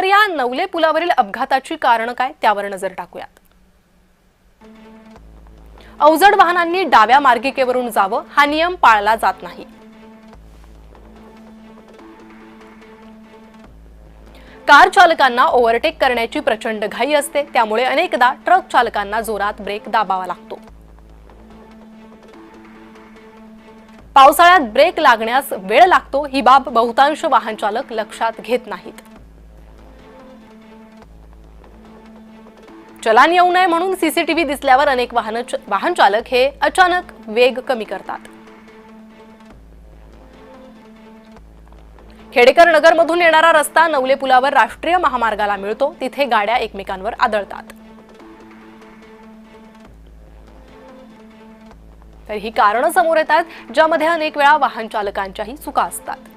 तर या नवले पुलावरील अपघाताची कारणं काय त्यावर नजर टाकूयात। अवजड वाहनांनी डाव्या मार्गिकेवरून जावं हा नियम पाळला जात नाही। कार चालकांना ओव्हरटेक करण्याची प्रचंड घाई असते, त्यामुळे अनेकदा ट्रक चालकांना जोरात ब्रेक दाबावा लागतो। पावसाळ्यात ब्रेक लागण्यास वेळ लागतो, ही बाब बहुतांश वाहन चालक लक्षात घेत नाहीत। चलान येऊ नये म्हणून सीसीटीव्ही दिसल्यावर अनेक वाहन चालक हे अचानक वेग कमी करतात। खेडेकर नगर मधून येणारा रस्ता नवले पुलावर राष्ट्रीय महामार्गाला मिळतो, तिथे गाड्या एकमेकांवर आदळतात। तर ही कारणं समोर येतात ज्यामध्ये अनेक वेळा वाहन चालकांच्याही चुका असतात।